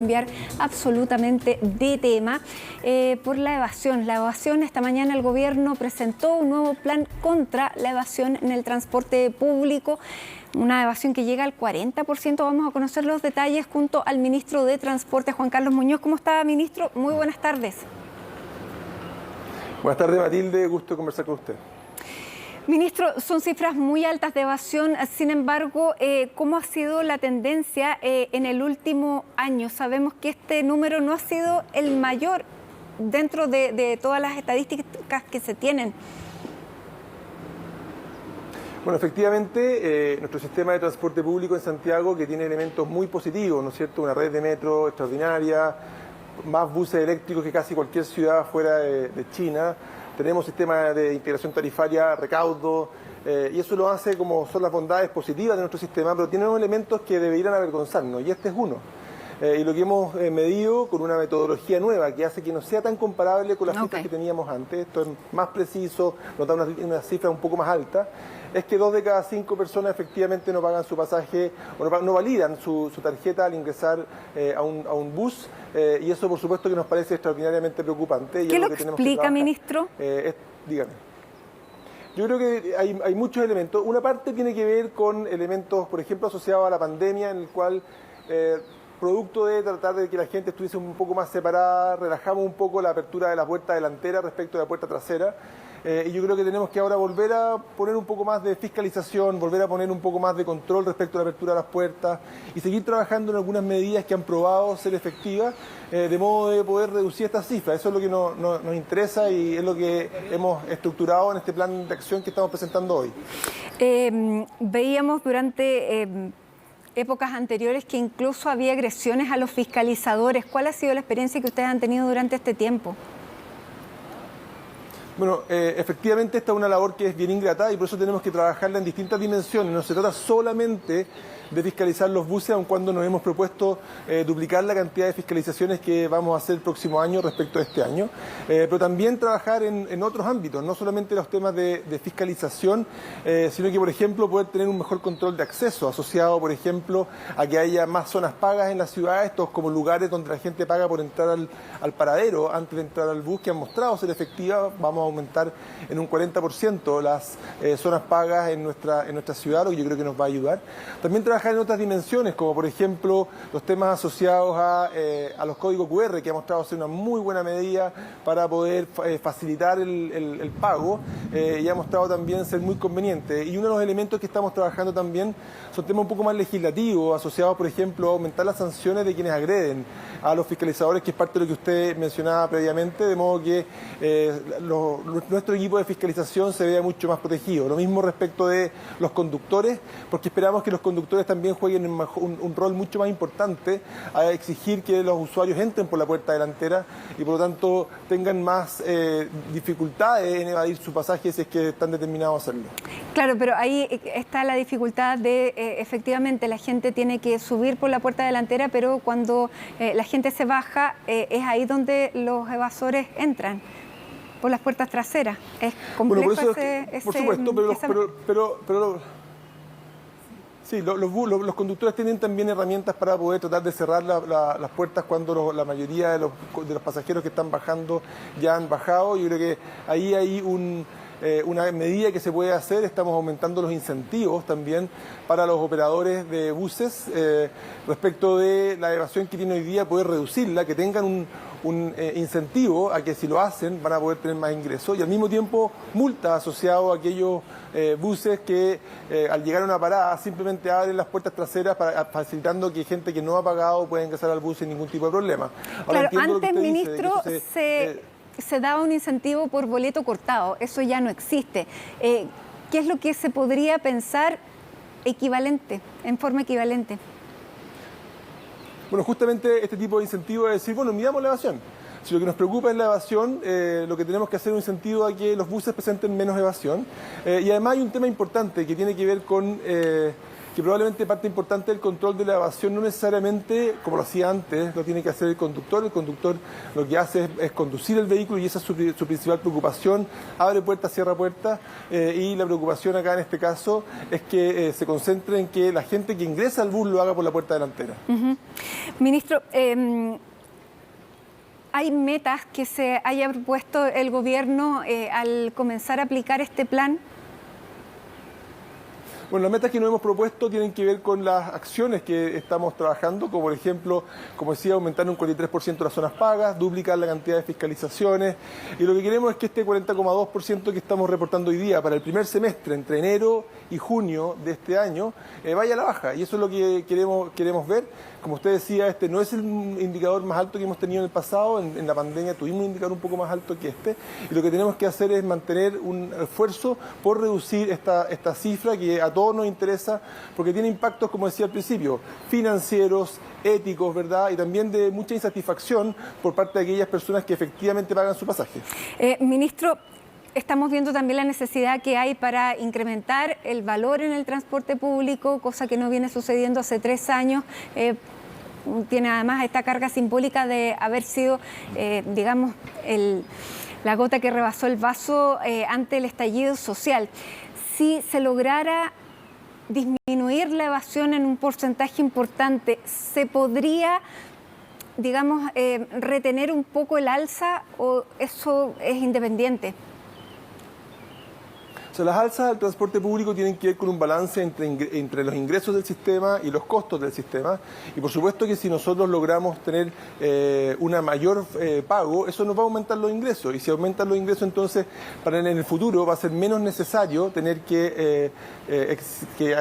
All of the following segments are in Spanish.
Cambiar absolutamente de tema por la evasión. La evasión, esta mañana el gobierno presentó un nuevo plan contra la evasión en el transporte público, una evasión que llega al 40%. Vamos a conocer los detalles junto al ministro de Transporte, Juan Carlos Muñoz. ¿Cómo está, ministro? Muy buenas tardes. Buenas tardes, Matilde. Gusto conversar con usted. Ministro, son cifras muy altas de evasión, sin embargo, ¿cómo ha sido la tendencia en el último año? Sabemos que este número no ha sido el mayor dentro de todas las estadísticas que se tienen. Bueno, efectivamente, nuestro sistema de transporte público en Santiago, que tiene elementos muy positivos, ¿no es cierto? Una red de metro extraordinaria, más buses eléctricos que casi cualquier ciudad fuera de China. Tenemos sistema de integración tarifaria, recaudo, y eso lo hace como son las bondades positivas de nuestro sistema, pero tiene unos elementos que deberían avergonzarnos, y este es uno. Y lo que hemos medido con una metodología nueva que hace que no sea tan comparable con las cifras que teníamos antes, esto es más preciso, nos da una cifra un poco más alta, es que 2 de cada 5 personas efectivamente no pagan su pasaje o no validan su tarjeta al ingresar a un bus, y eso por supuesto que nos parece extraordinariamente preocupante. ¿Qué lo explica, ministro? Dígame. Yo creo que hay muchos elementos. Una parte tiene que ver con elementos, por ejemplo, asociados a la pandemia, en el cual, producto de tratar de que la gente estuviese un poco más separada, relajamos un poco la apertura de la puerta delantera respecto de la puerta trasera. Y yo creo que tenemos que ahora volver a poner un poco más de fiscalización, volver a poner un poco más de control respecto a la apertura de las puertas y seguir trabajando en algunas medidas que han probado ser efectivas, de modo de poder reducir estas cifras. Eso es lo que nos interesa y es lo que hemos estructurado en este plan de acción que estamos presentando hoy. Veíamos durante épocas anteriores que incluso había agresiones a los fiscalizadores. ¿Cuál ha sido la experiencia que ustedes han tenido durante este tiempo? Bueno, efectivamente esta es una labor que es bien ingrata y por eso tenemos que trabajarla en distintas dimensiones. No se trata solamente de fiscalizar los buses, aun cuando nos hemos propuesto duplicar la cantidad de fiscalizaciones que vamos a hacer el próximo año respecto a este año, pero también trabajar en otros ámbitos, no solamente los temas de fiscalización, sino que, por ejemplo, poder tener un mejor control de acceso, asociado, por ejemplo, a que haya más zonas pagas en la ciudad, estos como lugares donde la gente paga por entrar al paradero antes de entrar al bus, que han mostrado ser efectivas. Vamos a aumentar en un 40% las zonas pagas en nuestra ciudad, lo que yo creo que nos va a ayudar. También trabajar en otras dimensiones, como por ejemplo los temas asociados a los códigos QR, que ha mostrado ser una muy buena medida para poder facilitar el pago, y ha mostrado también ser muy conveniente. Y uno de los elementos que estamos trabajando también son temas un poco más legislativos, asociados, por ejemplo, a aumentar las sanciones de quienes agreden a los fiscalizadores, que es parte de lo que usted mencionaba previamente, de modo que nuestro equipo de fiscalización se vea mucho más protegido. Lo mismo respecto de los conductores, porque esperamos que los conductores también jueguen un rol mucho más importante a exigir que los usuarios entren por la puerta delantera y por lo tanto tengan más dificultades en evadir su pasaje si es que están determinados a hacerlo. Claro, pero ahí está la dificultad de efectivamente la gente tiene que subir por la puerta delantera, pero cuando la gente se baja es ahí donde los evasores entran, por las puertas traseras. Es complejo. Bueno, por eso, por supuesto, pero sí, los conductores tienen también herramientas para poder tratar de cerrar las puertas cuando la mayoría de los pasajeros que están bajando ya han bajado. Yo creo que ahí hay una medida que se puede hacer. Estamos aumentando los incentivos también para los operadores de buses respecto de la evasión que tiene hoy día, poder reducirla, que tengan un incentivo a que si lo hacen van a poder tener más ingresos, y al mismo tiempo multas asociadas a aquellos buses que al llegar a una parada simplemente abren las puertas traseras facilitando que gente que no ha pagado pueda ingresar al bus sin ningún tipo de problema. Ahora, claro, antes, ministro, se daba un incentivo por boleto cortado, eso ya no existe. ¿Qué es lo que se podría pensar equivalente, en forma equivalente? Bueno, justamente este tipo de incentivo es decir, bueno, midamos la evasión. Si lo que nos preocupa es la evasión, lo que tenemos que hacer es un incentivo a que los buses presenten menos evasión. Y además hay un tema importante que tiene que ver con que probablemente parte importante del control de la evasión no necesariamente, como lo hacía antes, lo tiene que hacer el conductor. El conductor lo que hace es conducir el vehículo y esa es su principal preocupación. Abre puertas, cierra puertas y la preocupación acá en este caso es que se concentre en que la gente que ingresa al bus lo haga por la puerta delantera. Ministro, ¿hay metas que se haya propuesto el gobierno al comenzar a aplicar este plan? Bueno, las metas que nos hemos propuesto tienen que ver con las acciones que estamos trabajando, como por ejemplo, como decía, aumentar un 43% las zonas pagas, duplicar la cantidad de fiscalizaciones, y lo que queremos es que este 40,2% que estamos reportando hoy día para el primer semestre, entre enero y junio de este año, vaya a la baja, y eso es lo que queremos ver. Como usted decía, este no es el indicador más alto que hemos tenido en el pasado, en la pandemia tuvimos un indicador un poco más alto que este, y lo que tenemos que hacer es mantener un esfuerzo por reducir esta cifra que a todos nos interesa, porque tiene impactos, como decía al principio, financieros, éticos, ¿verdad? Y también de mucha insatisfacción por parte de aquellas personas que efectivamente pagan su pasaje. Ministro, estamos viendo también la necesidad que hay para incrementar el valor en el transporte público, cosa que no viene sucediendo hace 3 años. Tiene además esta carga simbólica de haber sido, digamos, la gota que rebasó el vaso ante el estallido social. Si se lograra disminuir la evasión en un porcentaje importante, ¿se podría, digamos, retener un poco el alza o eso es independiente? O sea, las alzas del transporte público tienen que ver con un balance entre los ingresos del sistema y los costos del sistema. Y por supuesto que si nosotros logramos tener una mayor pago, eso nos va a aumentar los ingresos. Y si aumentan los ingresos, entonces en el futuro va a ser menos necesario tener que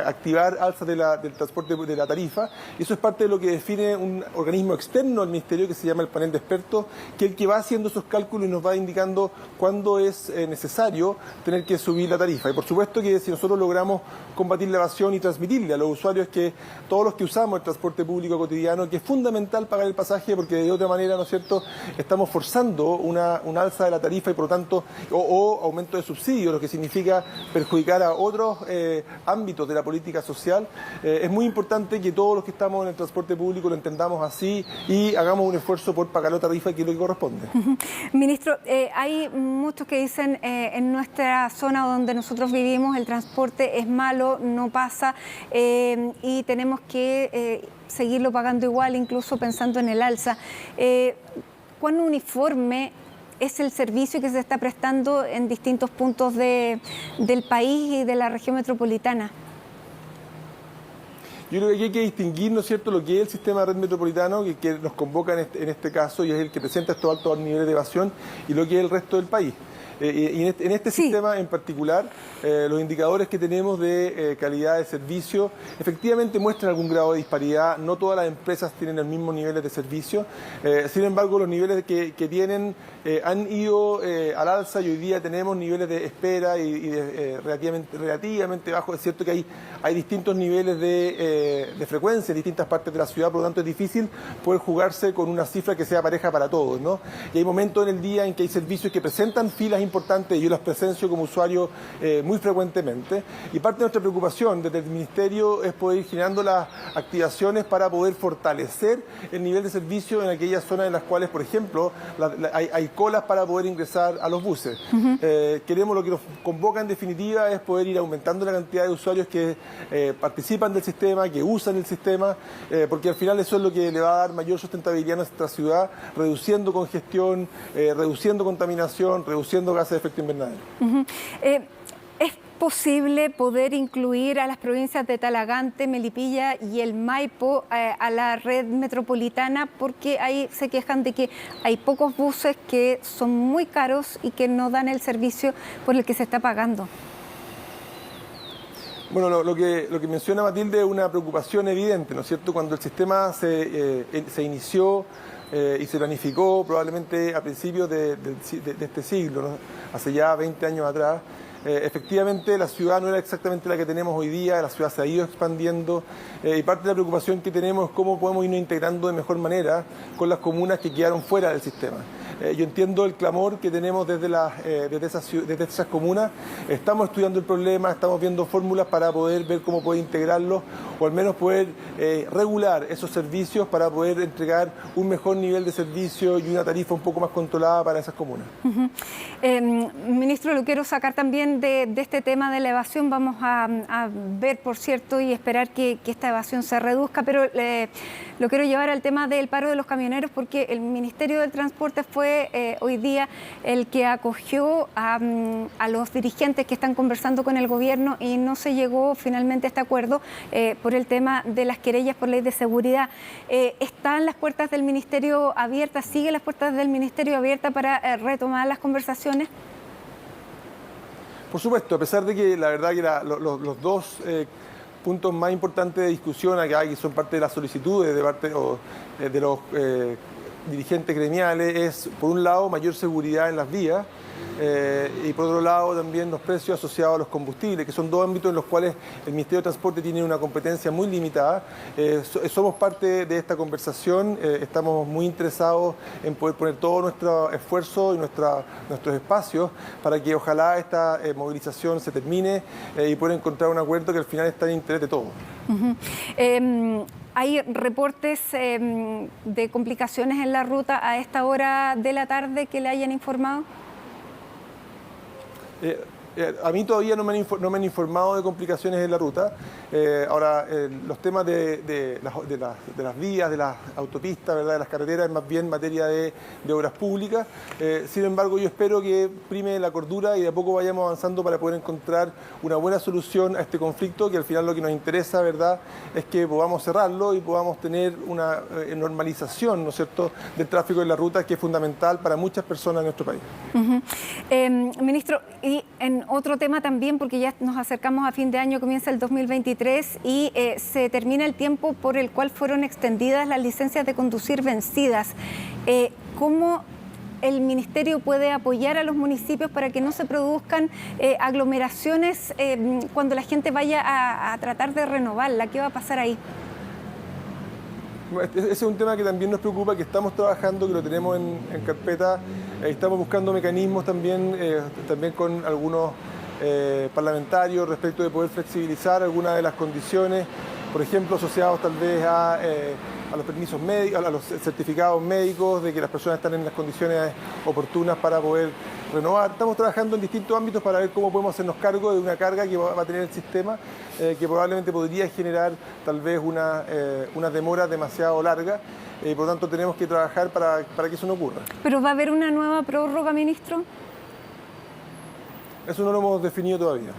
activar alzas del transporte de la tarifa. Y eso es parte de lo que define un organismo externo al Ministerio que se llama el panel de expertos, que es el que va haciendo esos cálculos y nos va indicando cuándo es necesario tener que subir la tarifa. Y por supuesto que si nosotros logramos combatir la evasión y transmitirle a los usuarios que todos los que usamos el transporte público cotidiano, que es fundamental pagar el pasaje porque de otra manera, ¿no es cierto?, estamos forzando una alza de la tarifa y por lo tanto, o aumento de subsidios, lo que significa perjudicar a otros ámbitos de la política social. Es muy importante que todos los que estamos en el transporte público lo entendamos así y hagamos un esfuerzo por pagar la tarifa que es lo que corresponde. Ministro, hay muchos que dicen en nuestra zona donde nosotros vivimos el transporte es malo, no pasa y tenemos que seguirlo pagando igual, incluso pensando en el alza. ¿Cuán uniforme es el servicio que se está prestando en distintos puntos del país y de la región metropolitana? Yo creo que hay que distinguir, ¿no es cierto?, lo que es el sistema de red metropolitano, que nos convoca en este caso y es el que presenta estos altos niveles de evasión, y lo que es el resto del país. Y en este sistema en particular, los indicadores que tenemos de calidad de servicio efectivamente muestran algún grado de disparidad. No todas las empresas tienen los mismos niveles de servicio. Sin embargo, los niveles que tienen han ido al alza y hoy día tenemos niveles de espera y relativamente bajos. Es cierto que hay distintos niveles de frecuencia en distintas partes de la ciudad, por lo tanto es difícil poder jugarse con una cifra que sea pareja para todos, ¿no? Y hay momentos en el día en que hay servicios que presentan filas importantes y yo las presencio como usuario muy frecuentemente, y parte de nuestra preocupación desde el Ministerio es poder ir generando las activaciones para poder fortalecer el nivel de servicio en aquellas zonas en las cuales, por ejemplo, hay colas para poder ingresar a los buses. Queremos, lo que nos convoca en definitiva es poder ir aumentando la cantidad de usuarios que participan del sistema, que usan el sistema, porque al final eso es lo que le va a dar mayor sustentabilidad a nuestra ciudad, reduciendo congestión, reduciendo contaminación, reduciendo gases de efecto invernadero. ¿Es posible poder incluir a las provincias de Talagante, Melipilla y el Maipo a la red metropolitana? Porque ahí se quejan de que hay pocos buses que son muy caros y que no dan el servicio por el que se está pagando. Bueno, lo que menciona Matilde es una preocupación evidente, ¿no es cierto? Cuando el sistema se inició y se planificó probablemente a principios de este siglo, ¿no?, hace ya 20 años atrás, efectivamente la ciudad no era exactamente la que tenemos hoy día, la ciudad se ha ido expandiendo y parte de la preocupación que tenemos es cómo podemos irnos integrando de mejor manera con las comunas que quedaron fuera del sistema. Yo entiendo el clamor que tenemos desde esas comunas. Estamos estudiando el problema, estamos viendo fórmulas para poder ver cómo poder integrarlos o al menos poder regular esos servicios para poder entregar un mejor nivel de servicio y una tarifa un poco más controlada para esas comunas. Ministro, lo quiero sacar también de este tema de la evasión. Vamos a ver, por cierto, y esperar que esta evasión se reduzca, pero lo quiero llevar al tema del paro de los camioneros, porque el Ministerio del Transporte fue hoy día el que acogió a los dirigentes que están conversando con el gobierno y no se llegó finalmente a este acuerdo por el tema de las querellas por ley de seguridad. ¿Están las puertas del Ministerio abiertas? ¿Siguen las puertas del Ministerio abiertas para retomar las conversaciones? Por supuesto, a pesar de que la verdad que los dos puntos más importantes de discusión acá, que son parte de las solicitudes de parte de los dirigentes gremiales, es por un lado mayor seguridad en las vías y por otro lado también los precios asociados a los combustibles, que son dos ámbitos en los cuales el Ministerio de Transporte tiene una competencia muy limitada. Somos parte de esta conversación, estamos muy interesados en poder poner todo nuestro esfuerzo y nuestros espacios para que ojalá esta movilización se termine y poder encontrar un acuerdo que al final está en interés de todos. ¿Hay reportes de complicaciones en la ruta a esta hora de la tarde que le hayan informado? A mí todavía no me han informado de complicaciones en la ruta. Ahora, los temas de las vías, de las autopistas, ¿verdad?, de las carreteras, es más bien materia de obras públicas. Sin embargo, yo espero que prime la cordura y de a poco vayamos avanzando para poder encontrar una buena solución a este conflicto, que al final lo que nos interesa, ¿verdad?, es que podamos cerrarlo y podamos tener una normalización, ¿no es cierto?, del tráfico en la ruta, que es fundamental para muchas personas en nuestro país. Ministro, y en otro tema también, porque ya nos acercamos a fin de año, comienza el 2023 y se termina el tiempo por el cual fueron extendidas las licencias de conducir vencidas. ¿Cómo el Ministerio puede apoyar a los municipios para que no se produzcan aglomeraciones cuando la gente vaya a tratar de renovarla? ¿Qué va a pasar ahí? Ese es un tema que también nos preocupa, que estamos trabajando, que lo tenemos en carpeta. Estamos buscando mecanismos también con algunos parlamentarios respecto de poder flexibilizar algunas de las condiciones, por ejemplo, asociados tal vez a los permisos médicos, a los certificados médicos, de que las personas están en las condiciones oportunas para poder renovar. Estamos trabajando en distintos ámbitos para ver cómo podemos hacernos cargo de una carga que va a tener el sistema, que probablemente podría generar tal vez una demora demasiado larga. Por lo tanto, tenemos que trabajar para que eso no ocurra. ¿Pero va a haber una nueva prórroga, ministro? Eso no lo hemos definido todavía.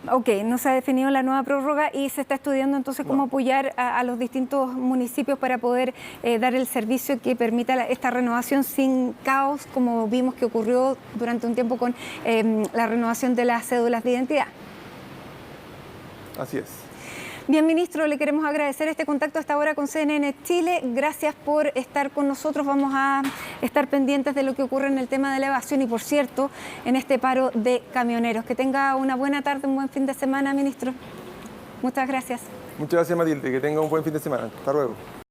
Ok, no se ha definido la nueva prórroga y se está estudiando entonces cómo apoyar a los distintos municipios para poder dar el servicio que permita esta renovación sin caos, como vimos que ocurrió durante un tiempo con la renovación de las cédulas de identidad. Así es. Bien, ministro, le queremos agradecer este contacto hasta ahora con CNN Chile. Gracias por estar con nosotros. Vamos a estar pendientes de lo que ocurre en el tema de la evasión y, por cierto, en este paro de camioneros. Que tenga una buena tarde, un buen fin de semana, ministro. Muchas gracias. Muchas gracias, Matilde. Que tenga un buen fin de semana. Hasta luego.